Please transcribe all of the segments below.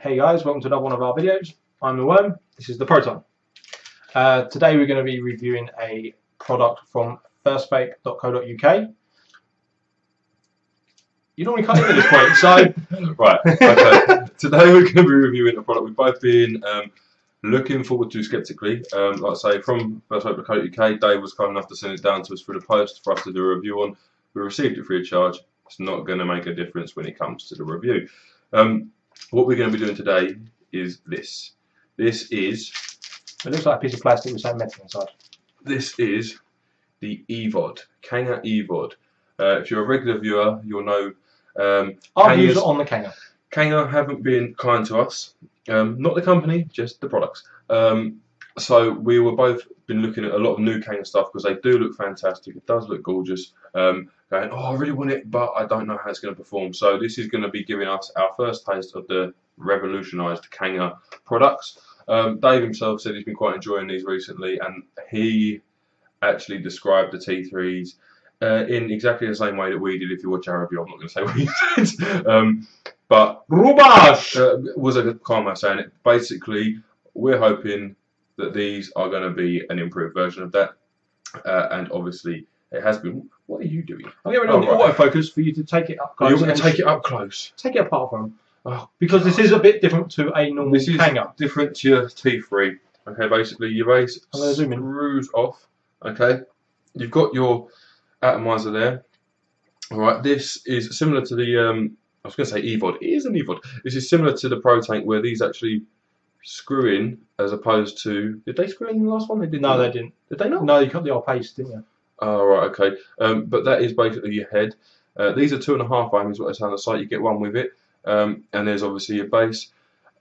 Hey guys, welcome to another one of our videos. I'm the Worm, this is the Proton. Today we're going to be reviewing a product from firstvape.co.uk. You normally cut into this point, so... Right, okay. Today we're going to be reviewing a product we've both been looking forward to skeptically. Like I say, from firstvape.co.uk, Dave was kind enough to send it down to us through the post for us to do a review on. We received it free of charge. It's not going to make a difference when it comes to the review. What we're going to be doing today is this. This is... It looks like a piece of plastic with some metal inside. This is the EVOD, Kanger EVOD. If you're a regular viewer, you'll know... Our views are on the Kanger. Kanger haven't been kind to us. Not the company, just the products. So we were both been looking at a lot of new Kanger stuff because they do look fantastic. It does look gorgeous. Going, oh, I really want it, but I don't know how it's going to perform. So this is going to be giving us our first taste of the revolutionised Kanger products. Dave himself said he's been quite enjoying these recently, and he actually described the T3s in exactly the same way that we did. If you watch our review, I'm not going to say what he said. But Rubash was a calm way of saying it. Basically, we're hoping that these are going to be an improved version of that, and obviously it has been. What are you doing? I'm getting on the autofocus for you to take it up close. You're going to take it up close. Take it apart from them. Oh, because this is a bit different to a normal Kanger. Different to your T3. Okay, basically your base screws off. Okay, you've got your atomizer there. All right, this is similar to the. I was going to say EVOD. It is an EVOD. This is similar to the Pro Tank where these actually screw in, as opposed to. Did they screw in the last one? They didn't. No, they didn't. Did they not? No, you cut the old paste, didn't you? Oh, right, okay. But that is basically your head. These are 2.5 ohm is what they say on the site. You get one with it. And there's obviously your base.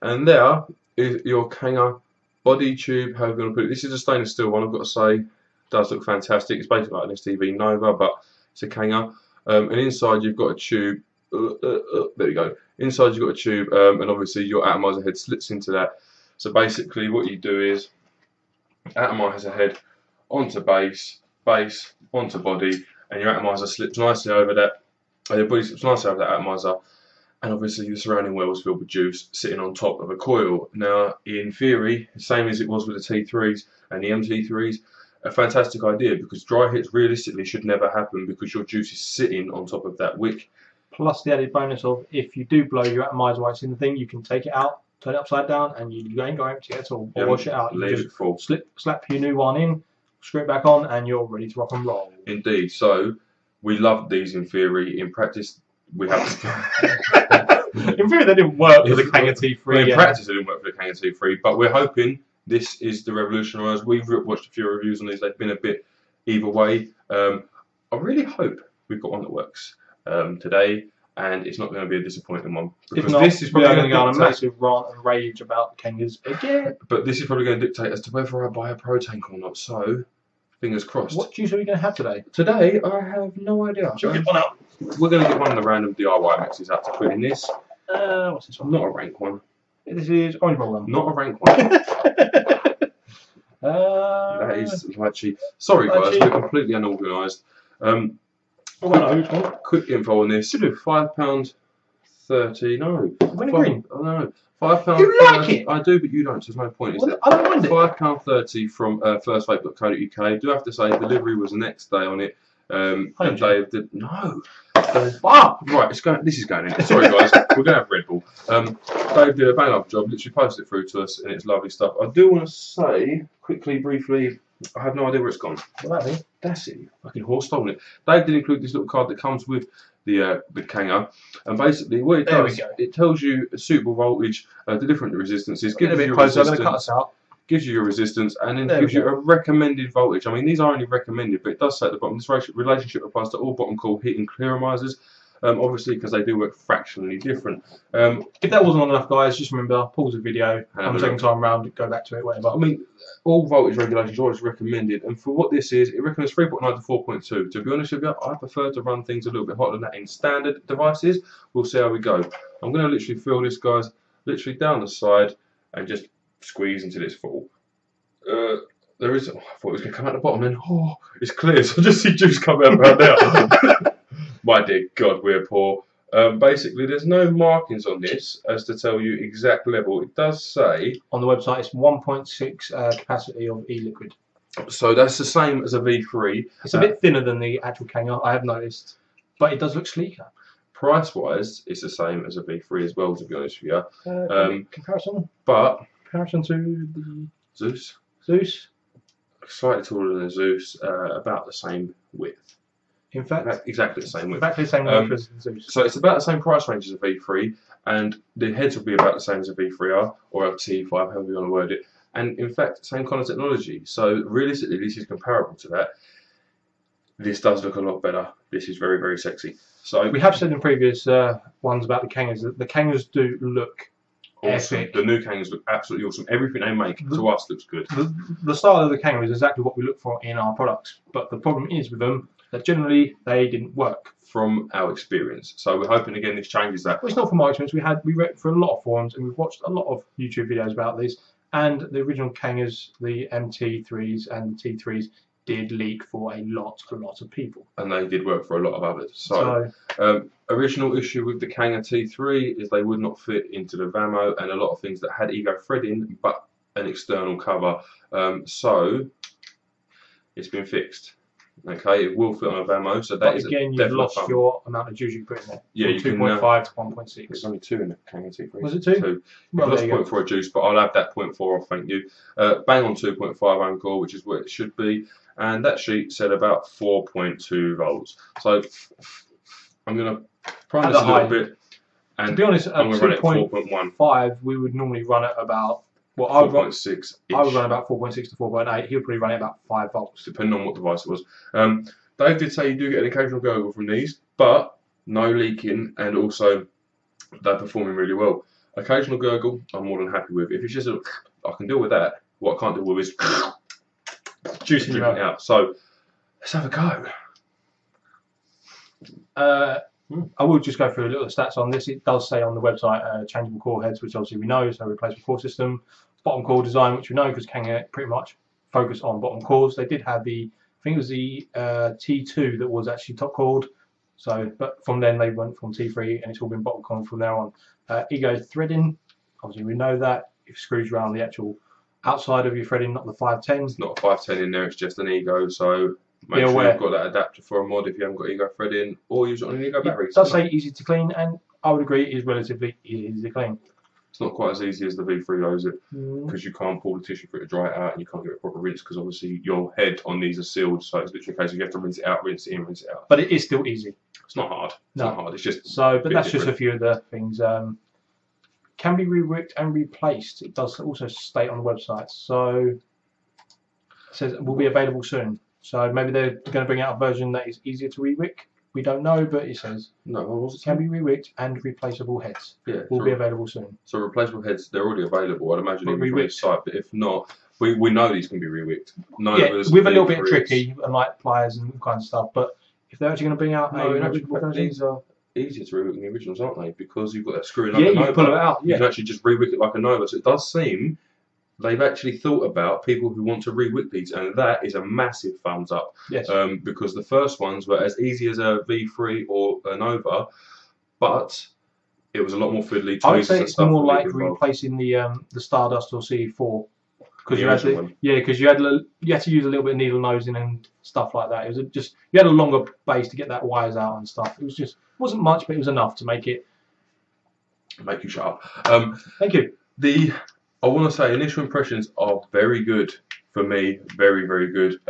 And there is your Kanger body tube. How are we going to put it? This is a stainless steel one, I've got to say. It does look fantastic. It's basically like an STV Nova, but it's a Kanger. And inside you've got a tube. There you go. Inside you've got a tube, and obviously your atomizer head slits into that. So basically what you do is atomizer head onto base onto body, and your atomizer slips nicely over that. Your body slips nicely over that atomizer, and obviously the surrounding well is filled with juice sitting on top of a coil. Now, in theory, the same as it was with the T3s and the MT3s, a fantastic idea because dry hits realistically should never happen because your juice is sitting on top of that wick. Plus the added bonus of if you do blow your atomizer while it's in the thing, you can take it out, turn it upside down, and you ain't got empty at all. Or wash it out. Leave it full. Slap your new one in, screw it back on, and you're ready to rock and roll. Indeed. So we loved these in theory. In practice, we have to. In theory, they didn't work for the Kanger T3. Well, in practice, they didn't work for the Kanger T3. But we're hoping this is the revolutionised. We've watched a few reviews on these. They've been a bit either way. I really hope we've got one that works today, and it's not going to be a disappointing one. Because if not, this is probably going to go on a massive rant and rage about Kangers again. But this is probably going to dictate as to whether I buy a Pro Tank or not. So, fingers crossed. What juice are we going to have today? Today, I have no idea. Should we get one out? We're going to get one of the random DIY mixes out to put in this. What's this one? Not a rank one. This is orange bubblegum. Not a rank one. That is lychee. Sorry guys, we're completely unorganised. Quick info on this. £5.30. No. When green? I don't know. £5. You like it? I do, but you don't. So there's no point. Is there? I don't mind it. £5.30 from firstvape.co.uk. I do have to say, delivery was the next day on it. And Dave did no. Right, it's going. This is going in. Sorry guys, we're going to have Red Bull. Dave did a bang up job. Literally posted it through to us, and it's lovely stuff. I do want to say quickly, briefly. I have no idea where it's gone. That's it. Fucking horse stolen it. Dave did include this little card that comes with the Kanger, and basically what it does, it tells you a suitable voltage, the different resistances. Get a bit closer. I'm going to cut us out. Gives you your resistance, and then gives you a recommended voltage. I mean, these are only recommended, but it does say at the bottom, this relationship applies to all bottom coil heat and clearizers, obviously because they do work fractionally different. If that wasn't enough, guys, just remember, pause the video, and the second time round, go back to it, whatever. I mean, all voltage regulations are always recommended, and for what this is, it recommends 3.9 to 4.2. To be honest with you, I prefer to run things a little bit hotter than that in standard devices. We'll see how we go. I'm going to literally fill this, guys, literally down the side, and just squeeze until it's full. There is. Oh, I thought it was going to come out the bottom, then it's clear. So I just see juice come out right now. My dear God, we're poor. Basically, there's no markings on this as to tell you exact level. It does say on the website it's 1.6 capacity of e-liquid. So that's the same as a V3. It's a bit thinner than the actual Kanger, I have noticed, but it does look sleeker. Price-wise, it's the same as a V3 as well, to be honest with you. Comparison? But Comparison to the Zeus? Zeus? Slightly taller than Zeus, about the same width. In fact, exactly the same width. Exactly the same width as Zeus. So it's about the same price range as a V3, and the heads will be about the same as a V3R or a T5, however you want to word it. And in fact, same kind of technology. So realistically, this is comparable to that. This does look a lot better. This is very, very sexy. So we have said in previous ones about the Kangers that the Kangers do look awesome. epic. The new Kangers look absolutely awesome. Everything they make to us looks good. The style of the Kanger is exactly what we look for in our products. But the problem is with them that generally they didn't work. From our experience. So we're hoping again this changes that. Well, it's not from our experience. We read for a lot of forums and we've watched a lot of YouTube videos about this. And the original Kangers, the MT3s and the T3s, did leak for a lot of people. And they did work for a lot of others. So original issue with the Kanger T3 is they would not fit into the Vamo and a lot of things that had Ego threading, but an external cover. So it's been fixed. Okay, it will fit on a Vamo, so that is again, you've lost your amount of juice you put in there. Yeah, you can 2.5 to 1.6. There's only 2 in the Kanger T3. Was it 2? 2. Well, I've lost 0.4 juice, but I'll add that 0.4 off, thank you. Bang on 2.5 ohm core, which is what it should be, and that sheet said about 4.2 volts. So I'm going to prime this a little bit, and to be honest, at I'm going to run it at 4.1. We would normally run at about. Well, 4.6. I would run about 4.6 to 4.8. He would probably run it about 5 volts, depending on what device it was. Dave did say you do get an occasional gurgle from these, but no leaking, and also they're performing really well. Occasional gurgle, I'm more than happy with. If it's just I can deal with that. What I can't deal with is juicing you out. So let's have a go. I will just go through a little stats on this. It does say on the website changeable core heads, which obviously we know, so replaceable core system. Bottom core design, which we know because Kanger pretty much focus on bottom cores. They did have the, I think it was the T2 that was actually top cored. So, but from then they went from T3 and it's all been bottom core from there on. Ego threading, obviously we know that. If screws around the actual outside of your threading, not the 510s. It's not a 510 in there, it's just an Ego, so make sure you've got that adapter for a mod if you haven't got Ego threading, or use it on an Ego battery. It does say easy to clean, and I would agree it is relatively easy to clean. It's not quite as easy as the V3 though, is it? Because you can't pull the tissue for it to dry it out, and you can't get a proper rinse because obviously your head on these are sealed, so it's literally a case of you have to rinse it out, rinse it in, rinse it out. But it is still easy. It's not hard. It's not hard. It's just so. But that's just a few of the things. Can be reworked and replaced. It does also state on the website. So it says it will be available soon. So maybe they're going to bring out a version that is easier to rewick. We don't know, but it says can be rewicked and replaceable heads. Yeah, will be available soon. So replaceable heads, they're already available. I'd imagine even from the site, but if not, we know these can be rewicked. Yeah, with a little bit tricky and like pliers and all kinds of stuff. But if they're actually going to bring out these are easier to rewick than the originals, aren't they? Because you've got that screw in. Yeah, you pull it out. Yeah. You can actually just rewick it like a Nova. So it does seem they've actually thought about people who want to rewick these, and that is a massive thumbs up. Yes. Because the first ones were as easy as a V3 or a Nova, but it was a lot more fiddly. I would say it's more like replacing the Stardust or C4. Because you had to use a little bit of needle nosing and stuff like that. It was just you had a longer base to get that wires out and stuff. It was just wasn't much, but it was enough to make you shut up. Thank you. I want to say initial impressions are very good for me. Very, very good.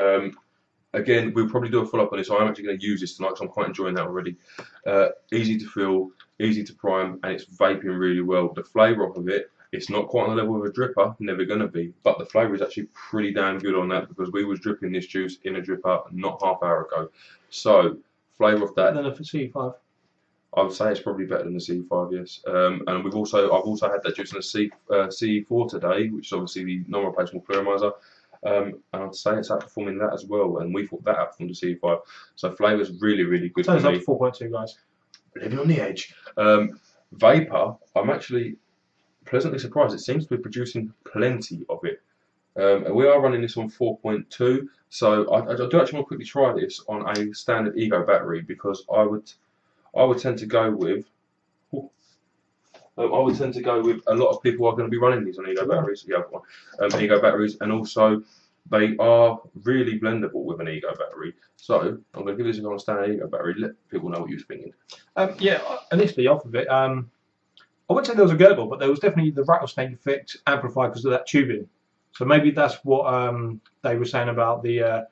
Again, we'll probably do a follow up on this. I'm actually going to use this tonight because I'm quite enjoying that already. Easy to feel, easy to prime, and it's vaping really well. The flavour of it. It's not quite on the level of a dripper, never going to be, but the flavour is actually pretty damn good on that because we was dripping this juice in a dripper not half hour ago. So, flavour of that. Better than a C5. I would say it's probably better than the C5, yes. And I've also had that juice in a C4 today, which is obviously the non-replaceable Clearamizer. And I'd say it's outperforming that as well, and we thought that outperformed the C5. So flavour's really, really good. Turns up to 4.2, guys. Living on the edge. Vapour, I'm actually pleasantly surprised. It seems to be producing plenty of it. And we are running this on 4.2, so I do actually want to quickly try this on a standard Ego battery because I I would tend to go with. I would tend to go with a lot of people are going to be running these on ego batteries. Yeah, I've got one. Ego batteries, and also they are really blendable with an ego battery. So I'm going to give this a go on a standard ego battery. Let people know what you're thinking. Yeah, initially off of it, I wouldn't say there was a gurgle, but there was definitely the rattlesnake effect amplified because of that tubing. So maybe that's what they were saying about the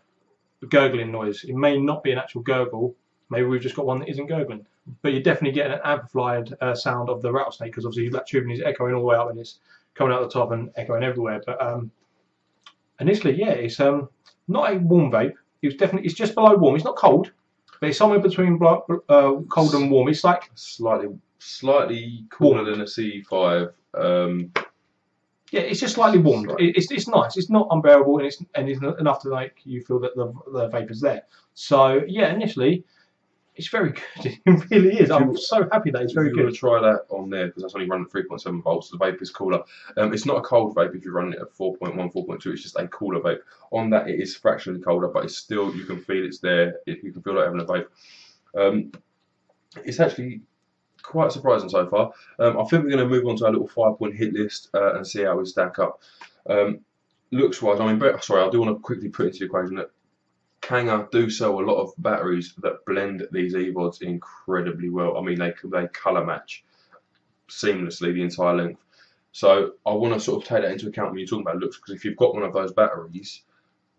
gurgling noise. It may not be an actual gurgle. Maybe we've just got one that isn't gurgling. But you're definitely getting an amplified sound of the rattlesnake because obviously that tubing is echoing all the way up and it's coming out the top and echoing everywhere. But initially, yeah, it's not a warm vape. It's just below warm. It's not cold, but it's somewhere between cold and warm. It's like slightly cooler than a C5. Yeah, it's just slightly warmed. It's nice. It's not unbearable, and it's enough to make you feel that the vape is there. So yeah, initially, it's very good. It really is. I'm so happy that it's very good. You're going to try that on there because that's only running 3.7 volts. The vape is cooler. It's not a cold vape if you're running it at 4.1, 4.2. It's just a cooler vape. On that, it is fractionally colder, but it's still, you can feel it's there. You can feel like having a vape. It's actually quite surprising so far. I think we're going to move on to our little 5-point hit list and see how we stack up. Looks wise, I mean, sorry, I do want to quickly put into the equation that Kanger do sell a lot of batteries that blend these EVODs incredibly well. I mean, they colour match seamlessly the entire length. So I want to sort of take that into account when you're talking about looks, because if you've got one of those batteries,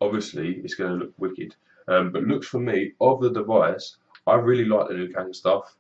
obviously it's going to look wicked. But looks for me, of the device, I really like the new Kanger stuff.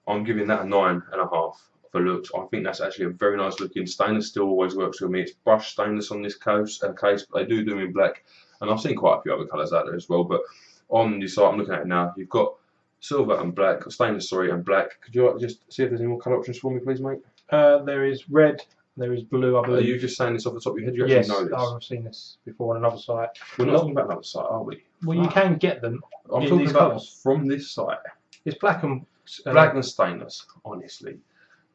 I'm giving that a 9.5 for looks. I think that's actually a very nice looking. Stainless steel always works with me. It's brushed stainless on this case, but they do them in black. And I've seen quite a few other colours out there as well. But on this site, I'm looking at it now, you've got silver and black, stainless, sorry, and black. Could you just see if there's any more colour options for me, please, mate? There is red, there is blue, I believe. Are you just saying this off the top of your head? You actually know this? Yes, I've seen this before on another site. We're not talking about another site, are we? Well, you can get them. I'm talking about from this site. It's black and stainless, honestly.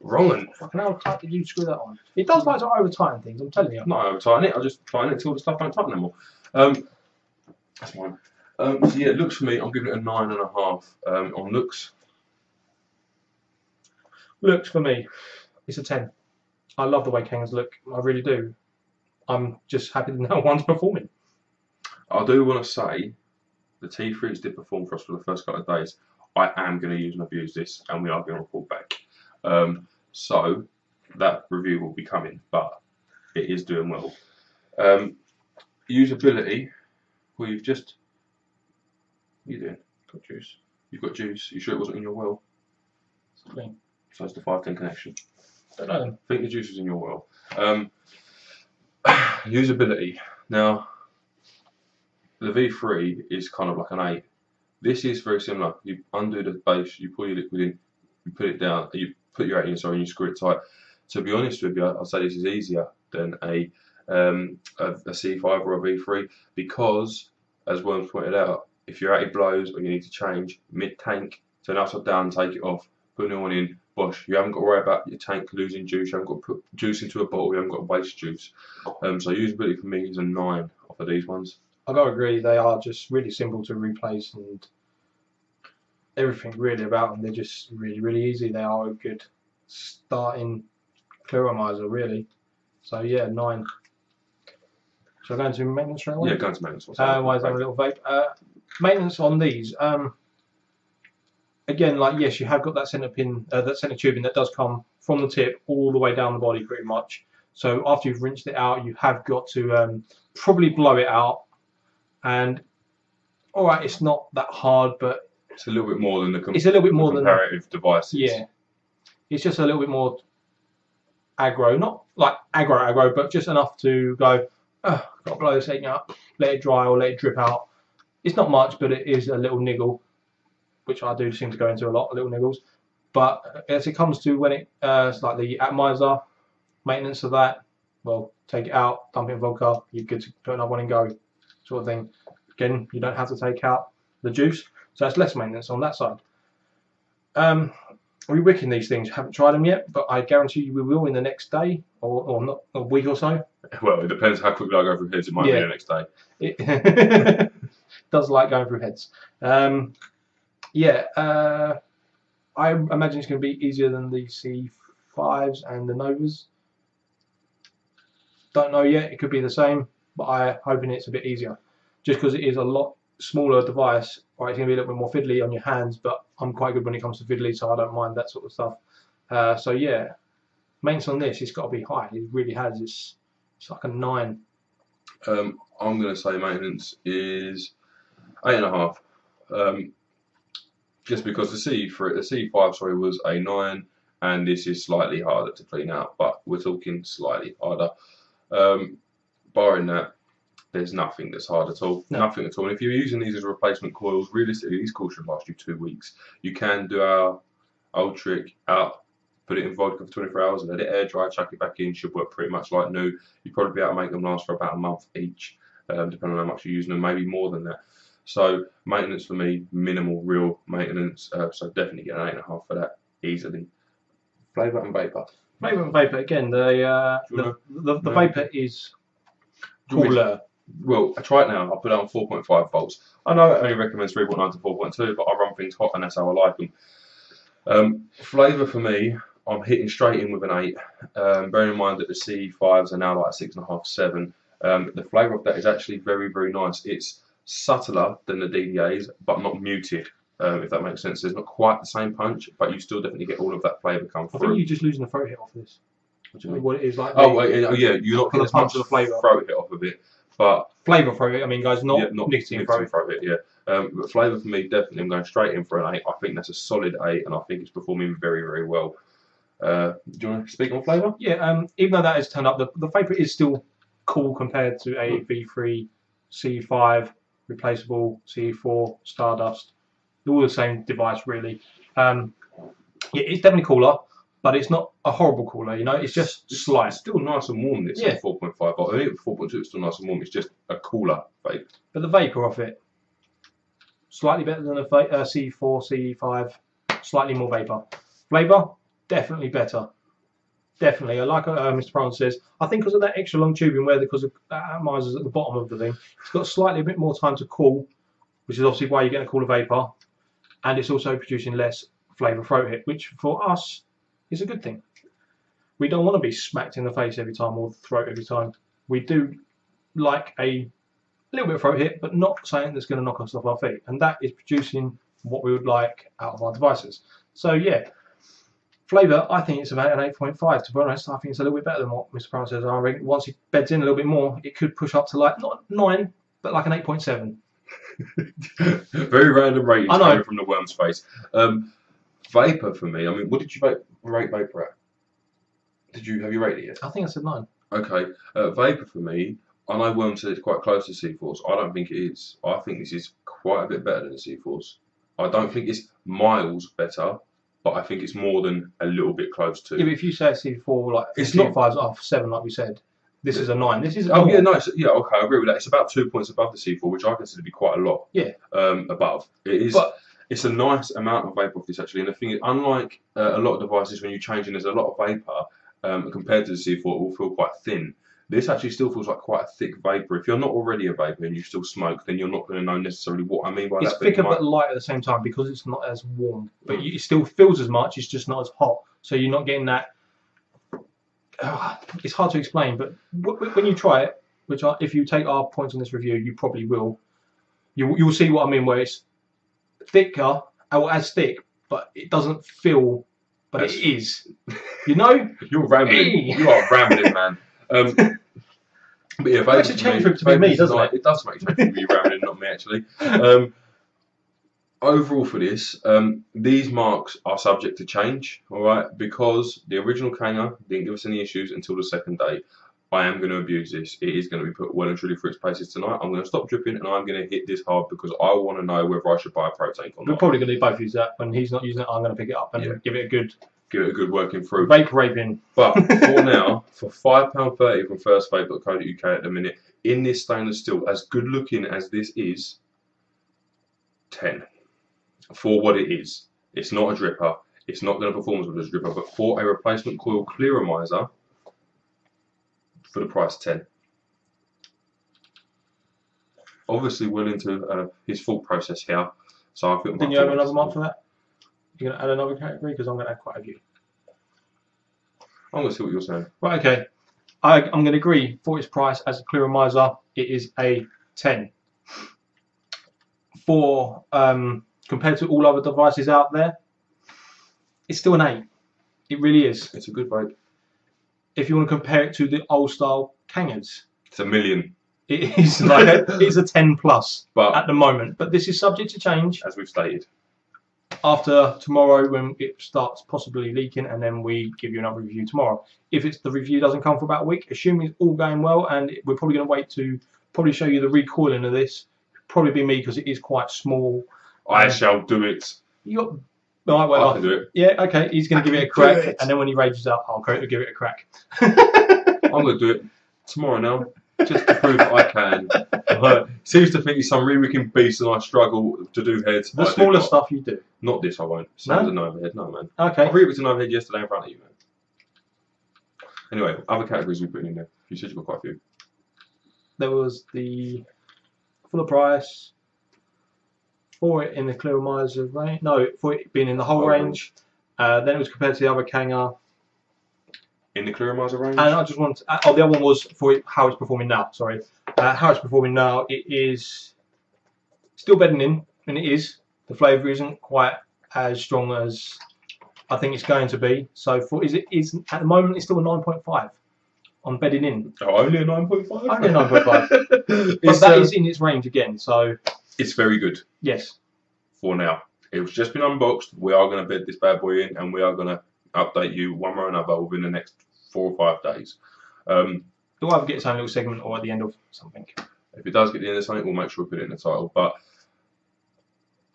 Wrong one. Fucking how tight did you screw that on? It does like to over tighten things, I'm telling you. I'm not over tighten it, I just tighten it till the stuff don't tighten anymore. That's fine. So yeah, looks for me, I'm giving it a 9.5 on looks. Looks for me, it's a 10. I love the way Kangers look, I really do. I'm just happy that no one's performing. I do want to say, the T3s did perform for us for the first couple of days. I am going to use and abuse this, and we are going to report back. So that review will be coming, but it is doing well. Usability, well, you've just, what are you doing? Got juice. You've got juice. You sure it wasn't in your well? It's clean. So it's the 510 connection. Don't know. I think the juice was in your well. Usability. Now, the V3 is kind of like an 8. This is very similar. You undo the base, you pull your liquid in, you put it down, you put your 8 in, sorry, and you screw it tight. To be honest with you, I'd say this is easier than a C5 or a V3 because, as Worms pointed out, if your 8 blows or you need to change mid-tank, turn upside down, take it off, put a new one in, bosh, you haven't got to worry about your tank losing juice, you haven't got to put juice into a bottle, you haven't got to waste juice. So usability for me is a 9 off of these ones. I've got to agree, they are just really simple to replace and everything really about them. They're just really, really easy. They are a good starting pluralizer, really. So yeah, 9. Shall I go into maintenance straight away? Yeah, go into maintenance. Why is that a little vape? Maintenance on these. Again, like yes, you have got that center pin, that center tubing that does come from the tip all the way down the body, pretty much. So after you've rinsed it out, you have got to probably blow it out. And all right, it's not that hard, but it's a little bit more than the comparative devices. Yeah, it's just a little bit more aggro, not like aggro, but just enough to go. Oh, got to blow this thing up, let it dry or let it drip out. It's not much, but it is a little niggle, which I do seem to go into a lot, little niggles. But as it comes to when it's like the atomizer, maintenance of that, well, take it out, dump it in vodka, you're good to put another one in go, sort of thing. Again, you don't have to take out the juice, so that's less maintenance on that side. We're wicking these things, haven't tried them yet, but I guarantee you we will in the next day, or not, a week or so. Well, it depends how quickly I go through heads, it might be the next day. It does like going through heads. I imagine it's going to be easier than the C5s and the Novas. Don't know yet. It could be the same, but I'm hoping it's a bit easier, just because it is a lot smaller device. Right, it's going to be a little bit more fiddly on your hands, but I'm quite good when it comes to fiddly, so I don't mind that sort of stuff. So yeah, maintenance on this, it's got to be high. It really has. It's like a 9. I'm going to say maintenance is 8.5. Just because the C5 sorry was a 9, and this is slightly harder to clean out, but we're talking slightly harder. Barring that, there's nothing that's hard at all. No. Nothing at all. And if you're using these as replacement coils, realistically, these coils should last you 2 weeks. You can do our old trick out, put it in vodka for 24 hours, let it air dry, chuck it back in, should work pretty much like new. You'd probably be able to make them last for about a month each, depending on how much you're using them, maybe more than that. So maintenance for me, minimal, real maintenance. So definitely get an 8.5 for that easily. Flavour and vapor. Flavour and vapor again. The vapor is cooler. Well, I try it now. I'll put it on 4.5 volts. I know it only recommends 3.9 to 4.2, but I run things hot, and that's how I like them. Flavour for me, I'm hitting straight in with an 8. Bearing in mind that the C5s are now like 6.5, 7. The flavour of that is actually very, very nice. It's subtler than the DDAs, but not muted, if that makes sense. There's not quite the same punch, but you still definitely get all of that flavour come through. I think you're just losing the throat hit off of this. What do you mean? What it is like? Oh, yeah, you're not getting as much throat hit off of it, but flavour throat hit. I mean, guys, not nicotine throat hit. Yeah, but flavour for me, definitely, I'm going straight in for an 8. I think that's a solid 8, and I think it's performing very, very well. Do you want to speak on flavour? Yeah. Even though that has turned up, the vapor is still cool compared to a V3, C5. Replaceable, C4, Stardust, all the same device really. Yeah, it's definitely cooler, but it's not a horrible cooler, you know, it's just slight. It's still nice and warm, this at 4.5 volt. I think 4.2 is still nice and warm, it's just a cooler vape. But the vapour off it, slightly better than a C4, C5, slightly more vapour. Flavour, definitely better. Definitely, I like Mr. Brown says, I think because of that extra long tubing where because of atomizers at the bottom of the thing, it's got slightly a bit more time to cool, which is obviously why you're getting a cooler vapour, and it's also producing less flavour throat hit, which for us is a good thing. We don't want to be smacked in the face every time or the throat every time. We do like a little bit of throat hit, but not something that's going to knock us off our feet, and that is producing what we would like out of our devices. So yeah. Flavour, I think it's about an 8.5. To be honest, I think it's a little bit better than what Mr. Brown says. I reckon once it beds in a little bit more, it could push up to like not 9, but like an 8.7. Very random ratings coming from the worm's face. Vapor for me. I mean, what did you rate vapor at? Have you rated it yet? I think I said 9. Okay. Vapor for me. I know Worm said it's quite close to C-Force. I don't think it is. I think this is quite a bit better than the C-Force. I don't think it's miles better, but I think it's more than a little bit close to. Yeah, but if you say C4, like it's not 5's off 7, like we said. This is a 9. This is. Oh yeah, nice. Yeah, okay, I agree with that. It's about 2 points above the C4, which I consider to be quite a lot. Yeah. Above it is. But it's a nice amount of vapor off this actually, and the thing is, unlike a lot of devices, when you're changing, there's a lot of vapor compared to the C4. It will feel quite thin. This actually still feels like quite a thick vapor. If you're not already a vapor and you still smoke, then you're not going to know necessarily what I mean by that. It's thicker but light at the same time because it's not as warm. But it still feels as much, it's just not as hot. So you're not getting that... it's hard to explain, but when you try it, which if you take our points on this review, you probably will, you'll see what I mean, where it's thicker, or as thick, but it doesn't feel... But it is. You know? You're rambling. You are rambling, man. But yeah, it makes a change for it to be me, doesn't it? It does make a change for you rambling, not me actually. Overall for this, these marks are subject to change, alright, because the original Kanger didn't give us any issues until the second day. I am going to abuse this. It is going to be put well and truly through its paces tonight. I'm going to stop dripping and I'm going to hit this hard because I want to know whether I should buy a protein or not. We're probably going to both use that. When he's not using it, I'm going to pick it up and give it a good... Give it a good working through. Vape raping. But for now, for £5.30 from firstvape.co.uk at the minute, in this stainless steel, as good looking as this is, 10. For what it is. It's not a dripper. It's not going to perform as well as a dripper, but for a replacement coil clearomizer, for the price 10. Obviously, well into his full process here. So I think. Didn't you have another mark for that? You're going to add another category because I'm going to add quite a few. I'm going to see what you're saying. Right, okay. I'm going to agree for its price as a clear miser, it is a 10. For compared to all other devices out there, it's still an 8. It really is. It's a good vape. If you want to compare it to the old style Kangers, it's a million. It is like it's a 10 plus but at the moment. But this is subject to change, as we've stated. After tomorrow, when it starts possibly leaking, and then we give you another review tomorrow. If the review doesn't come for about a week, assuming it's all going well, and we're probably going to wait to probably show you the recoiling of this. Probably be me because it is quite small. I shall do it. You got right, well, I can do it. Yeah, okay. He's going to give it a crack, and then when he rages up, I'll give it a crack. I'm going to do it tomorrow now, just to prove that I can. Seems to think he's some re-wicking beast, and I struggle to do heads. The smaller stuff you do. Not this, I won't. Sounds an overhead, no man. Okay. I re-wicked an overhead yesterday in front of you, man. Anyway, other categories we put in there. You said you got quite a few. There was the fuller price, for it in the clear miser range. No, for it being in the whole range. Then it was compared to the other Kanger. In the clear miser range. And I just want to, the other one was for how it's performing now. Sorry, how it's performing now. It is still bedding in, and it is. The flavour isn't quite as strong as I think it's going to be. So for is at the moment it's still a 9.5 on bedding in. Oh, only a 9.5. Only a 9.5. But that is in its range again. So it's very good. Yes. For now, it's just been unboxed. We are going to bed this bad boy in, and we are going to update you one way or another within the next 4 or 5 days. It'll either get its own little segment or at the end of something. If it does get the end of something, we'll make sure we put it in the title. But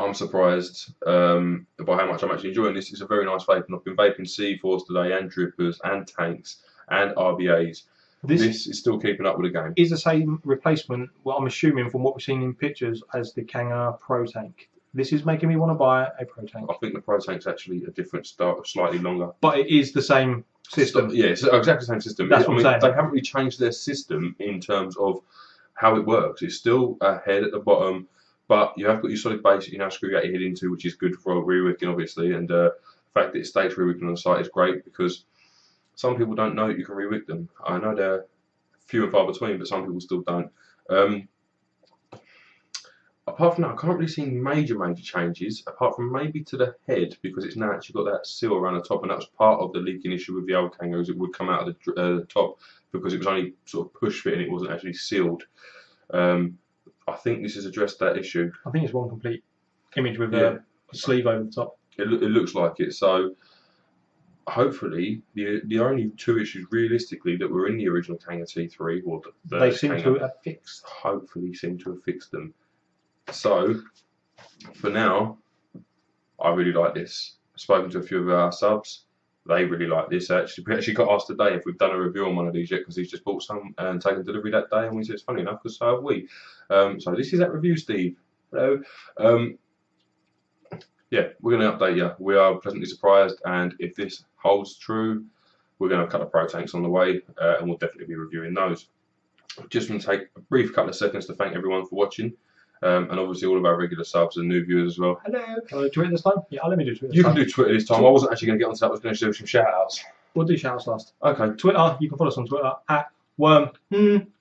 I'm surprised by how much I'm actually enjoying this. It's a very nice vape, and I've been vaping C4s today, and drippers, and tanks, and RBAs. This is still keeping up with the game. Is the same replacement, well, I'm assuming from what we've seen in pictures, as the Kanger Pro Tank. This is making me want to buy a Pro Tank. I think the Pro Tank's actually a different start, slightly longer. But it is the same system. Yeah, it's exactly the same system. That's what I'm saying. They haven't really changed their system in terms of how it works. It's still a head at the bottom, but you have got your solid base that you now screw out your head into, which is good for re-wicking, obviously. And the fact that it stays re-wicking on the site is great, because some people don't know that you can re-wick them. I know they're few and far between, but some people still don't. Apart from that, I can't really see major changes, apart from maybe to the head, because it's now actually got that seal around the top, and that was part of the leaking issue with the old Kangers. It would come out of the top because it was only sort of push fit and it wasn't actually sealed. I think this has addressed that issue. I think it's one complete image with a sleeve over the top. It looks like it. So hopefully, the only 2 issues realistically that were in the original Kanger T3, or they seem to have fixed. Hopefully, seem to have fixed them. So, for now, I really like this. I've spoken to a few of our subs. They really like this. We actually got asked today if we've done a review on one of these yet, because he's just bought some and taken delivery that day, and we said it's funny enough because so have we. So this is that review, Steve. Hello. Yeah, we're going to update you. We are pleasantly surprised, and if this holds true, we're going to have a couple of Pro Tanks on the way, and we'll definitely be reviewing those. Just going to take a brief couple of seconds to thank everyone for watching. And obviously all of our regular subs and new viewers as well. Hello. Can I do Twitter this time? Yeah, let me do Twitter. You can do Twitter this time. I wasn't actually going to get onto that. I was going to do some shout outs. We'll do shout outs last. Okay. Twitter, you can follow us on Twitter at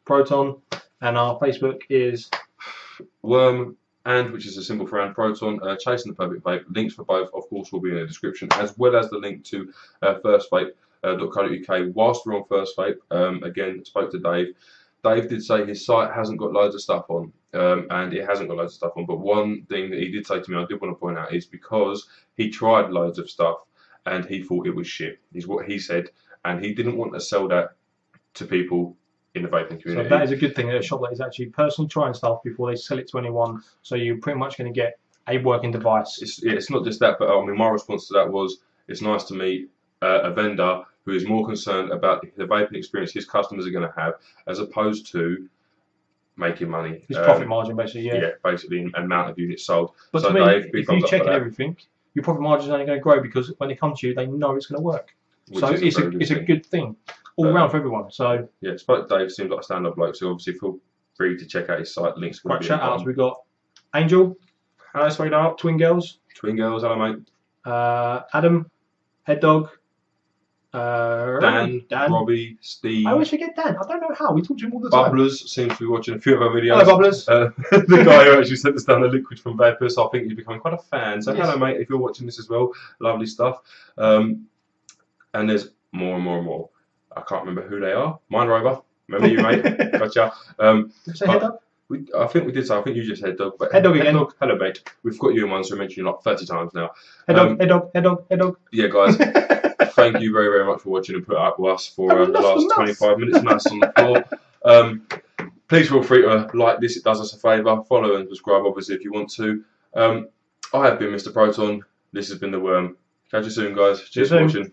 Proton, and our Facebook is Worm, which is a symbol for and Proton, Chasing the Perfect Vape. Links for both, of course, will be in the description, as well as the link to firstvape.co.uk. Whilst we're on First Vape, again, spoke to Dave. Dave did say his site hasn't got loads of stuff on, and it hasn't got loads of stuff on, but one thing that he did say to me I did want to point out is because he tried loads of stuff and he thought it was shit, is what he said, and he didn't want to sell that to people in the vaping community. So that is a good thing, that a shop that is actually personally trying stuff before they sell it to anyone, so you're pretty much going to get a working device. It's not just that, but I mean, my response to that was, it's nice to meet a vendor who is more concerned about the vaping experience his customers are going to have, as opposed to making money. His profit margin, basically, yeah. Yeah, basically, amount of units sold. But so to me, Dave, if you check everything, your profit margin is only going to grow, because when they come to you, they know it's going to work. So it's a good thing all round for everyone. So yeah, Dave seems like a stand-up bloke, so obviously feel free to check out his site. Links. Right, shout outs. We've got Angel. Hello, sweetheart. Twin Girls. Twin Girls. Hello, mate. Adam, Head Dog, Dan, Robbie, Steve. I always forget Dan. I don't know how. We talk to him all the time. Bubblers seems to be watching a few of our videos. Hello, Bubblers. The guy who actually sent us down the liquid from Vapors, I think he's becoming quite a fan. So hello, mate, if you're watching this as well. Lovely stuff. And there's more and more and more. I can't remember who they are. Mind Rover. Remember you, mate? Gotcha. Say Head Dog? I think we did so. I think you just Head Dog. But Head Dog again. Dog, hello, mate. We've got you in one, so I mentioned you like 30 times now. Head Dog, Head Dog, Head Dog, Head Dog. Yeah, guys. Thank you very, very much for watching and putting up with us for the last 25 minutes. Nice on the floor. Please feel free to like this. It does us a favour. Follow and subscribe, obviously, if you want to. I have been Mr. Proton. This has been The Worm. Catch you soon, guys. Cheers for watching.